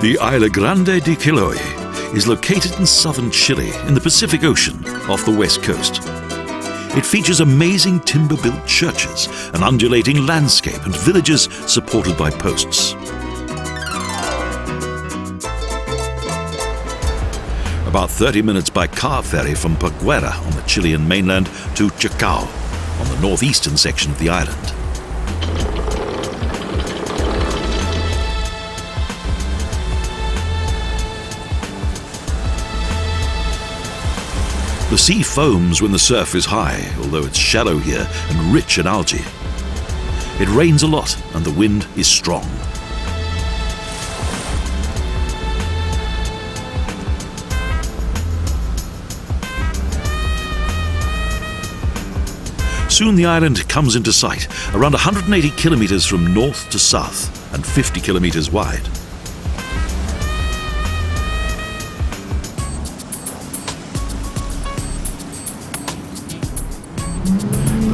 The Isla Grande de Chiloé is located in southern Chile in the Pacific Ocean off the west coast. It features amazing timber-built churches, an undulating landscape and villages supported by posts. About 30 minutes by car ferry from Paguera on the Chilean mainland to Chacao on the northeastern section of the island. The sea foams when the surf is high, although it's shallow here and rich in algae. It rains a lot and the wind is strong. Soon the island comes into sight, around 180 kilometers from north to south and 50 kilometers wide.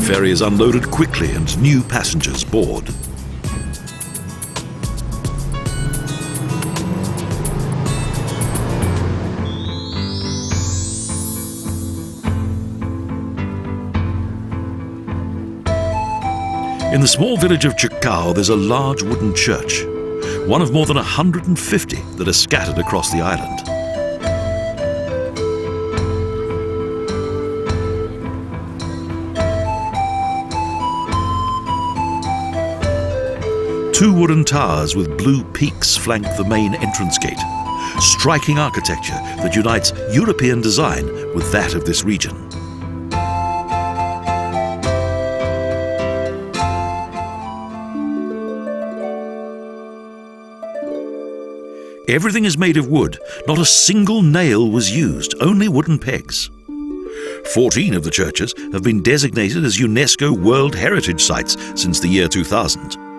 The ferry is unloaded quickly and new passengers board. In the small village of Chacao, there's a large wooden church, one of more than 150 that are scattered across the island. Two wooden towers with blue peaks flank the main entrance gate, striking architecture that unites European design with that of this region. Everything is made of wood. Not a single nail was used, only wooden pegs. 14 of the churches have been designated as UNESCO World Heritage Sites since the year 2000.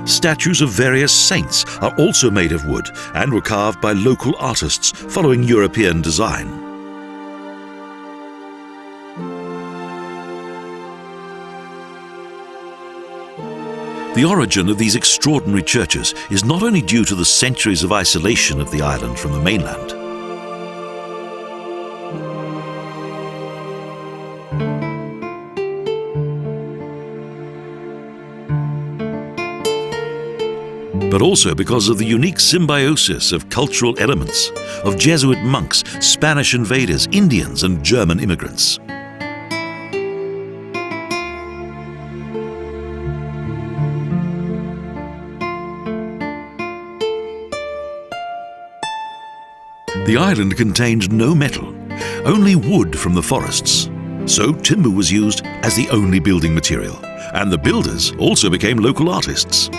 Statues of various saints are also made of wood and were carved by local artists following European design. The origin of these extraordinary churches is not only due to the centuries of isolation of the island from the mainland. But also because of the unique symbiosis of cultural elements, of Jesuit monks, Spanish invaders, Indians, and German immigrants. The island contained no metal, only wood from the forests. So timber was used as the only building material, and the builders also became local artists.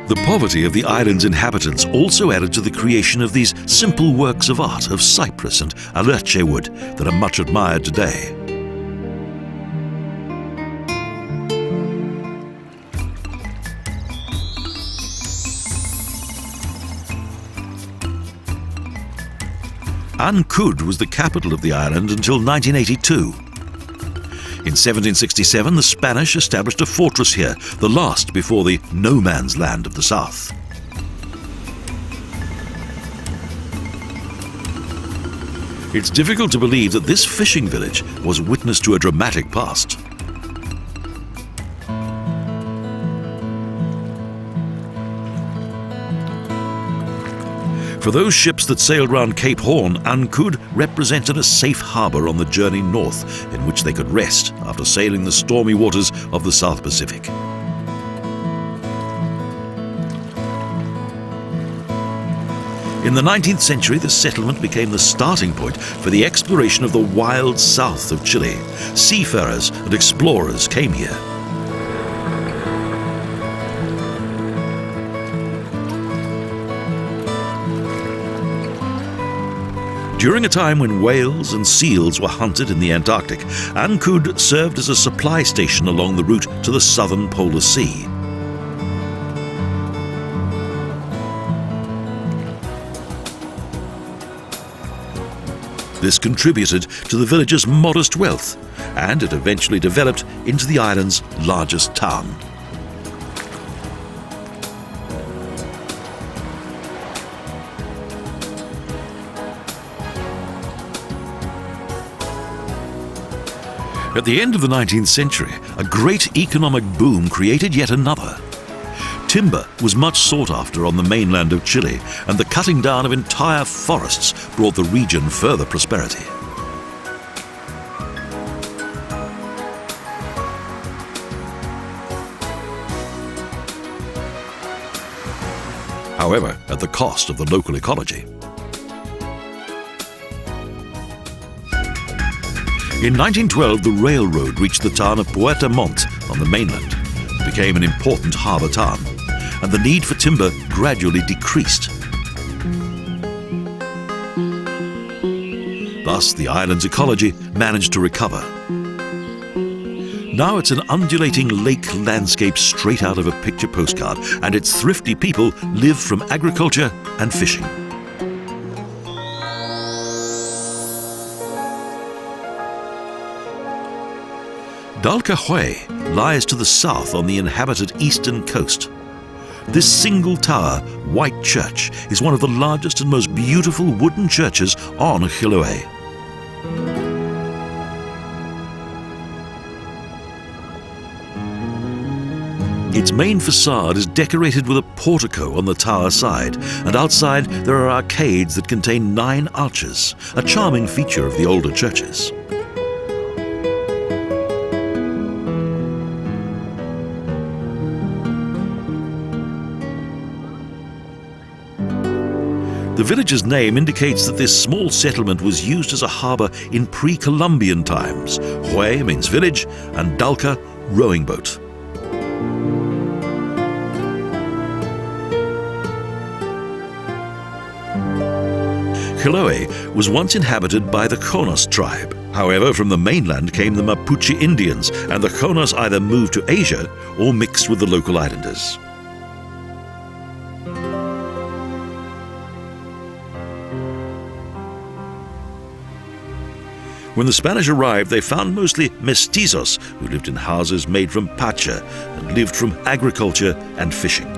The poverty of the island's inhabitants also added to the creation of these simple works of art of cypress and alerce wood that are much admired today. Ancud was the capital of the island until 1982. In 1767, the Spanish established a fortress here, the last before the no man's land of the south. It's difficult to believe that this fishing village was witness to a dramatic past. For those ships that sailed round Cape Horn, Ancud represented a safe harbour on the journey north in which they could rest after sailing the stormy waters of the South Pacific. In the 19th century, the settlement became the starting point for the exploration of the wild south of Chile. Seafarers and explorers came here. During a time when whales and seals were hunted in the Antarctic, Ancud served as a supply station along the route to the southern polar sea. This contributed to the village's modest wealth, and it eventually developed into the island's largest town. At the end of the 19th century, a great economic boom created yet another. Timber was much sought after on the mainland of Chile, and the cutting down of entire forests brought the region further prosperity. However, at the cost of the local ecology. In 1912, the railroad reached the town of Puerto Montt on the mainland. It became an important harbour town, and the need for timber gradually decreased. Thus, the island's ecology managed to recover. Now it's an undulating lake landscape straight out of a picture postcard, and its thrifty people live from agriculture and fishing. Dalcahué lies to the south on the inhabited eastern coast. This single tower, white church, is one of the largest and most beautiful wooden churches on Chiloé. Its main facade is decorated with a portico on the tower side, and outside there are arcades that contain 9 arches, a charming feature of the older churches. The village's name indicates that this small settlement was used as a harbour in pre-Columbian times. Hué means village, and Dalca, rowing boat. Chiloé was once inhabited by the Chonos tribe. However, from the mainland came the Mapuche Indians, and the Chonos either moved to Asia or mixed with the local islanders. When the Spanish arrived, they found mostly mestizos who lived in houses made from pacha and lived from agriculture and fishing.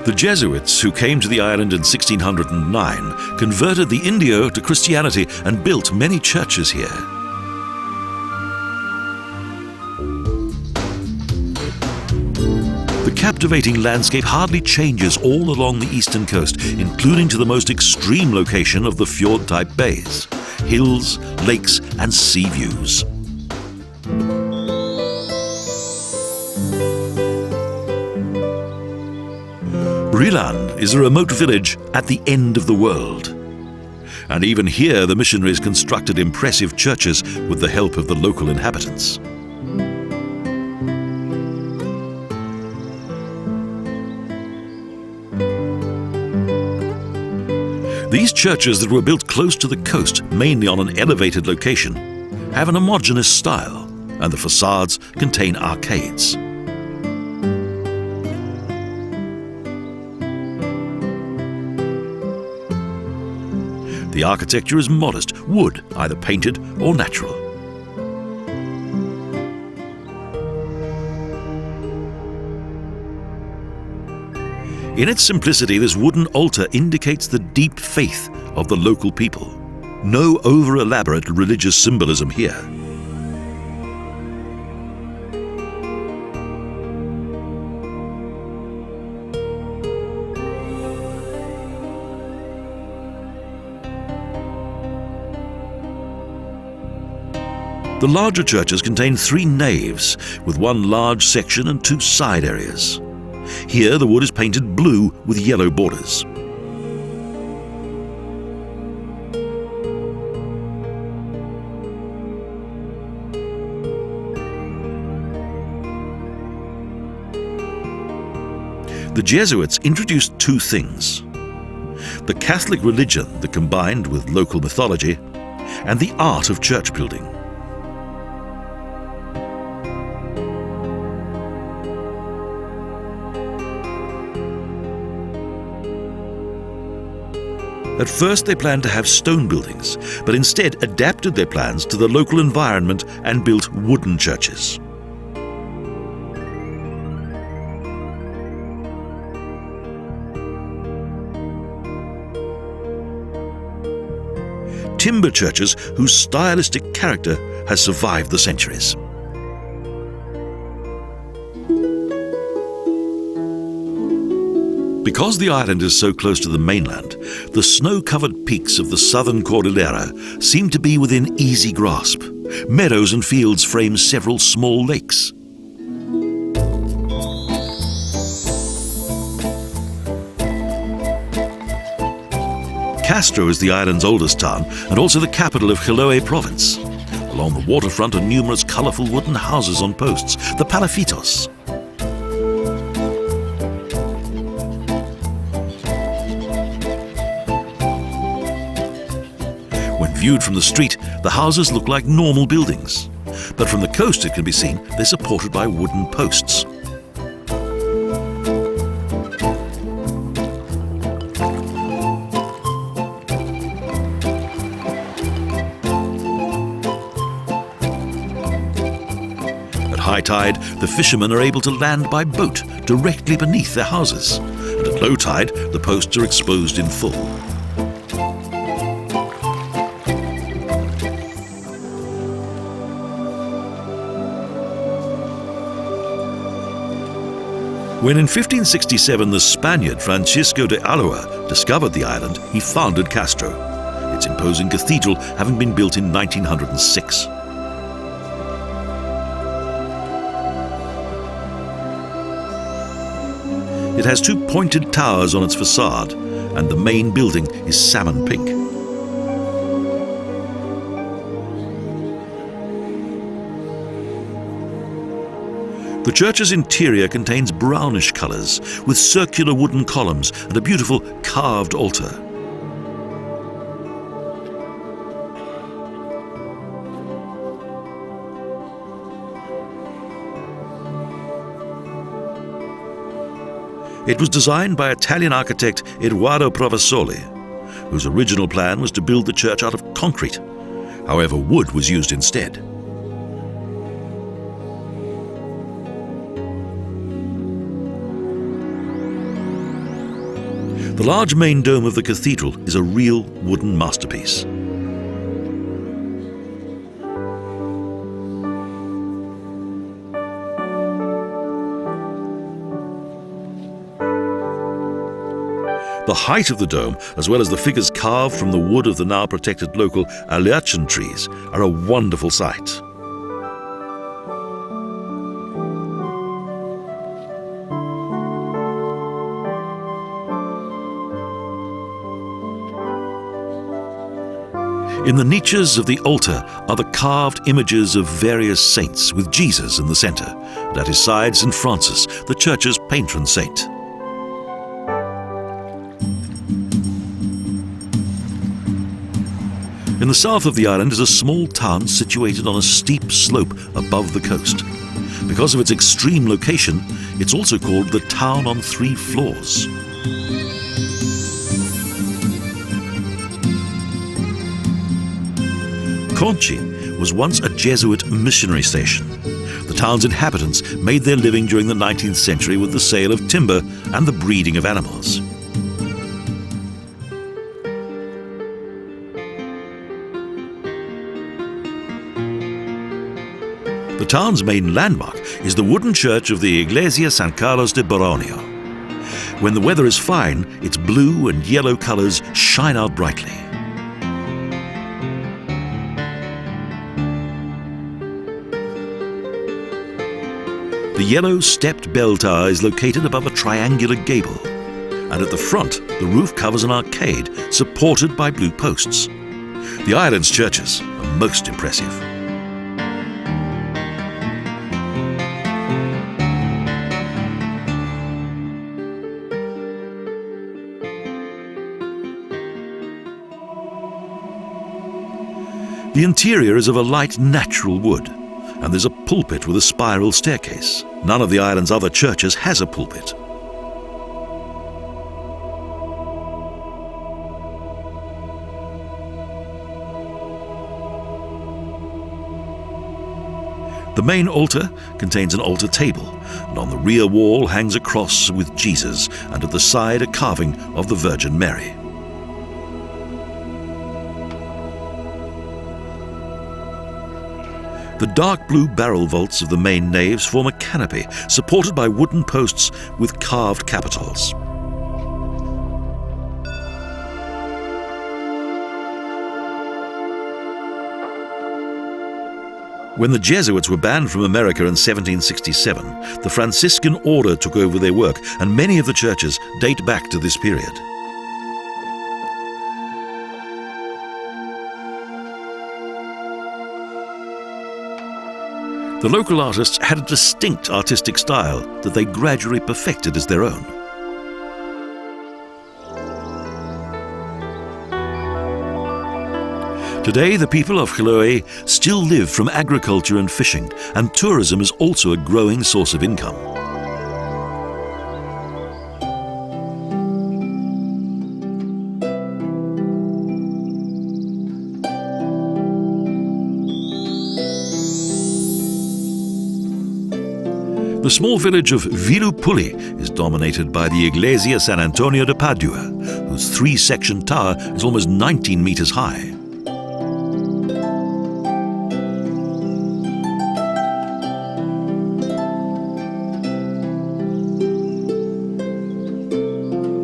The Jesuits, who came to the island in 1609, converted the Indio to Christianity and built many churches here. The captivating landscape hardly changes all along the eastern coast, including to the most extreme location of the fjord-type bays, hills, lakes, and sea views. Rilan is a remote village at the end of the world. And even here the missionaries constructed impressive churches with the help of the local inhabitants. These churches that were built close to the coast, mainly on an elevated location, have an homogeneous style, and the facades contain arcades. The architecture is modest, wood, either painted or natural. In its simplicity, this wooden altar indicates the deep faith of the local people. No over-elaborate religious symbolism here. The larger churches contain 3 naves, with 1 large section and 2 side areas. Here the wood is painted blue with yellow borders. The Jesuits introduced two things: the Catholic religion that combined with local mythology, and the art of church building. At first they planned to have stone buildings, but instead adapted their plans to the local environment and built wooden churches. Timber churches whose stylistic character has survived the centuries. Because the island is so close to the mainland, the snow-covered peaks of the southern Cordillera seem to be within easy grasp. Meadows and fields frame several small lakes. Castro is the island's oldest town and also the capital of Chiloé Province. Along the waterfront are numerous colourful wooden houses on posts, the Palafitos. When viewed from the street, the houses look like normal buildings. But from the coast it can be seen they're supported by wooden posts. At high tide, the fishermen are able to land by boat directly beneath their houses. And at low tide, the posts are exposed in full. When in 1567 the Spaniard Francisco de Ulloa discovered the island, he founded Castro, its imposing cathedral having been built in 1906. It has two pointed towers on its façade, and the main building is salmon pink. The church's interior contains brownish colours, with circular wooden columns and a beautiful carved altar. It was designed by Italian architect Edoardo Provasoli, whose original plan was to build the church out of concrete. However, wood was used instead. The large main dome of the cathedral is a real wooden masterpiece. The height of the dome, as well as the figures carved from the wood of the now protected local undulating trees, are a wonderful sight. In the niches of the altar are the carved images of various saints, with Jesus in the centre, and at his side St. Francis, the church's patron saint. In the south of the island is a small town situated on a steep slope above the coast. Because of its extreme location, it's also called the town on three floors. Conchi was once a Jesuit missionary station. The town's inhabitants made their living during the 19th century with the sale of timber and the breeding of animals. The town's main landmark is the wooden church of the Iglesia San Carlos de Borromeo. When the weather is fine, its blue and yellow colors shine out brightly. The yellow stepped bell tower is located above a triangular gable, and at the front, the roof covers an arcade supported by blue posts. The island's churches are most impressive. The interior is of a light natural wood, and there's a pulpit with a spiral staircase. None of the island's other churches has a pulpit. The main altar contains an altar table, and on the rear wall hangs a cross with Jesus, and at the side a carving of the Virgin Mary. The dark blue barrel vaults of the main naves form a canopy supported by wooden posts with carved capitals. When the Jesuits were banned from America in 1767, the Franciscan order took over their work, and many of the churches date back to this period. The local artists had a distinct artistic style that they gradually perfected as their own. Today, the people of Chiloé still live from agriculture and fishing, and tourism is also a growing source of income. The small village of Vilupuli is dominated by the Iglesia San Antonio de Padua, whose three-section tower is almost 19 meters high.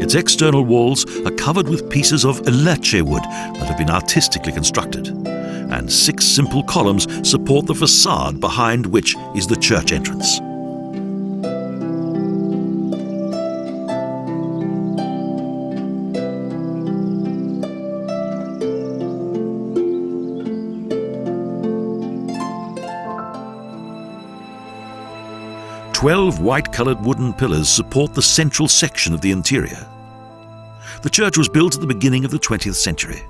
Its external walls are covered with pieces of elache wood that have been artistically constructed, and 6 simple columns support the façade behind which is the church entrance. "12 white-coloured wooden pillars support the central section of the interior. The church was built at the beginning of the 20th century.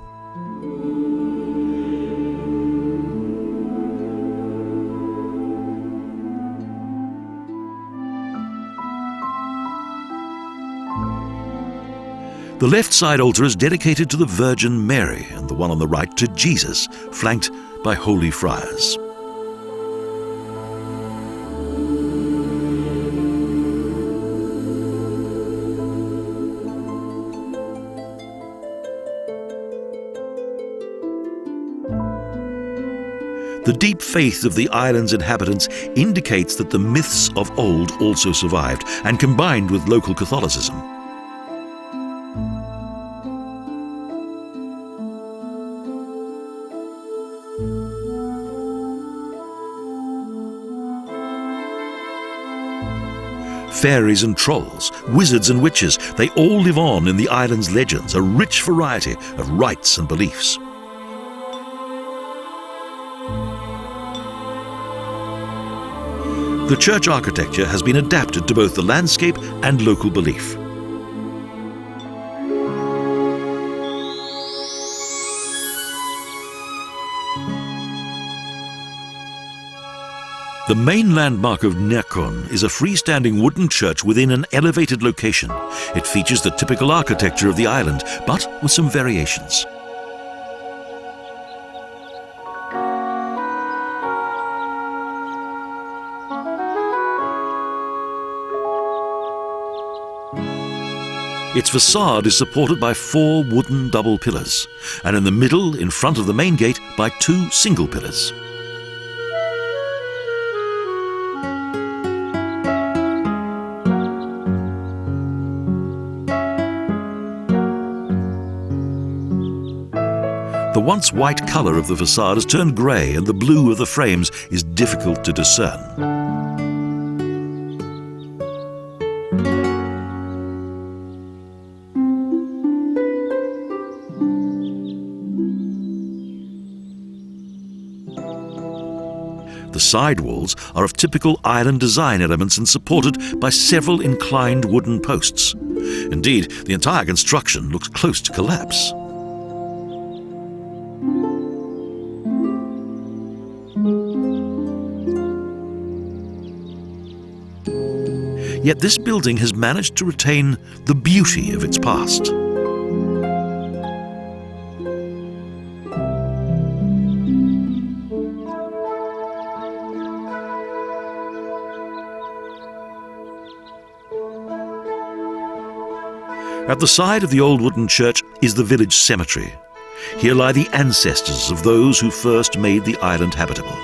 The left side altar is dedicated to the Virgin Mary, and the one on the right to Jesus, flanked by holy friars. The deep faith of the island's inhabitants indicates that the myths of old also survived and combined with local Catholicism. Fairies and trolls, wizards and witches, they all live on in the island's legends, a rich variety of rites and beliefs. The church architecture has been adapted to both the landscape and local belief. The main landmark of Nercon is a freestanding wooden church within an elevated location. It features the typical architecture of the island, but with some variations. Its facade is supported by 4 wooden double pillars, and in the middle, in front of the main gate, by 2 single pillars. The once white colour of the facade has turned grey, and the blue of the frames is difficult to discern. The side walls are of typical island design elements and supported by several inclined wooden posts. Indeed, the entire construction looks close to collapse. Yet this building has managed to retain the beauty of its past. At the side of the old wooden church is the village cemetery. Here lie the ancestors of those who first made the island habitable.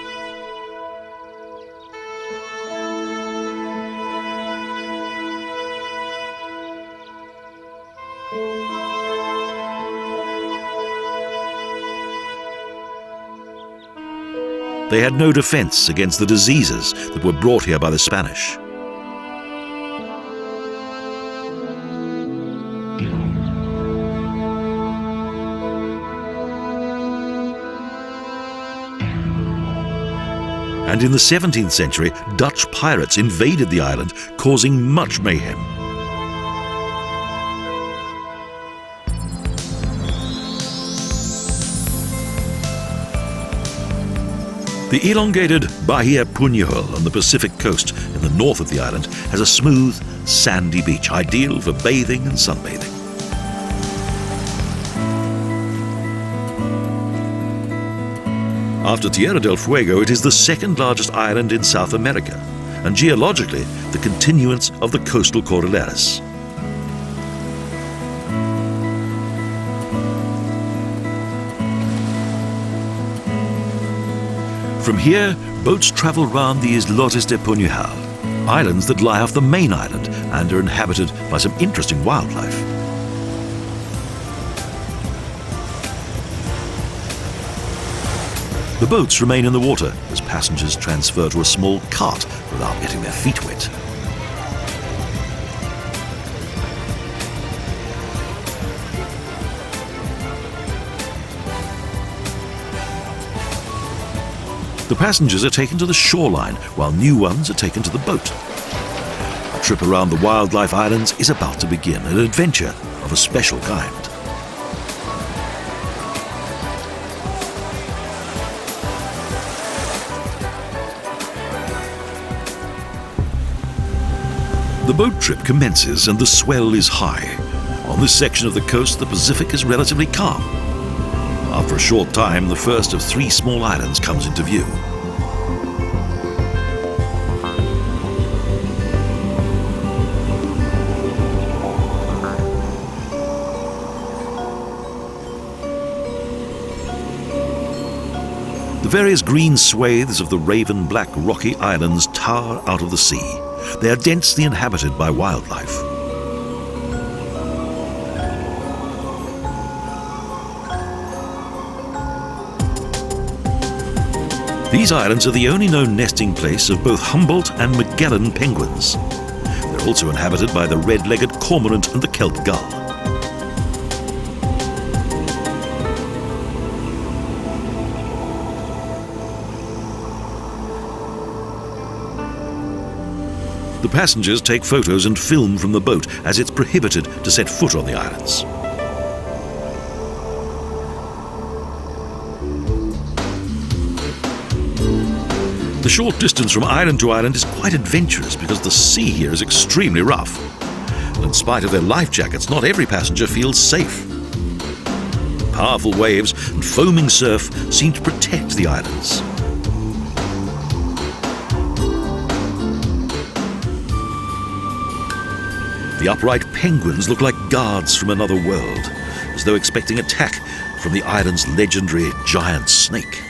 They had no defense against the diseases that were brought here by the Spanish. And in the 17th century, Dutch pirates invaded the island, causing much mayhem. The elongated Bahia Puñol on the Pacific coast in the north of the island has a smooth, sandy beach, ideal for bathing and sunbathing. After Tierra del Fuego, it is the second largest island in South America, and geologically, the continuance of the coastal cordilleras. From here, boats travel round the Islotes de Puñal, islands that lie off the main island and are inhabited by some interesting wildlife. The boats remain in the water as passengers transfer to a small cart without getting their feet wet. The passengers are taken to the shoreline while new ones are taken to the boat. A trip around the wildlife islands is about to begin, an adventure of a special kind. The boat trip commences and the swell is high. On this section of the coast, the Pacific is relatively calm. After a short time, the first of 3 small islands comes into view. The various green swathes of the raven-black rocky islands tower out of the sea. They are densely inhabited by wildlife. These islands are the only known nesting place of both Humboldt and Magellan penguins. They're also inhabited by the red-legged cormorant and the kelp gull. The passengers take photos and film from the boat as it's prohibited to set foot on the islands. The short distance from island to island is quite adventurous because the sea here is extremely rough. And in spite of their life jackets, not every passenger feels safe. Powerful waves and foaming surf seem to protect the islands. The upright penguins look like guards from another world, as though expecting attack from the island's legendary giant snake.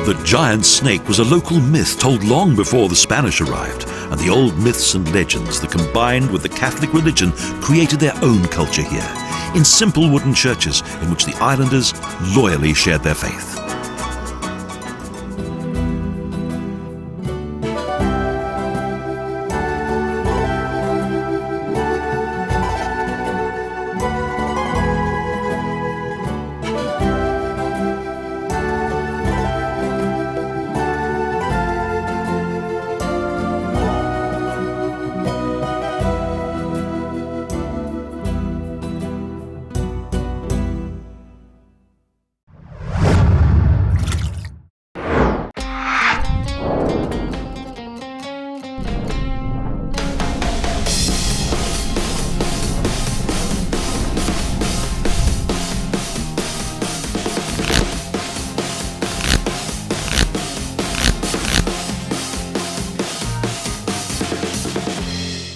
The giant snake was a local myth told long before the Spanish arrived, and the old myths and legends that combined with the Catholic religion created their own culture here, in simple wooden churches in which the islanders loyally shared their faith.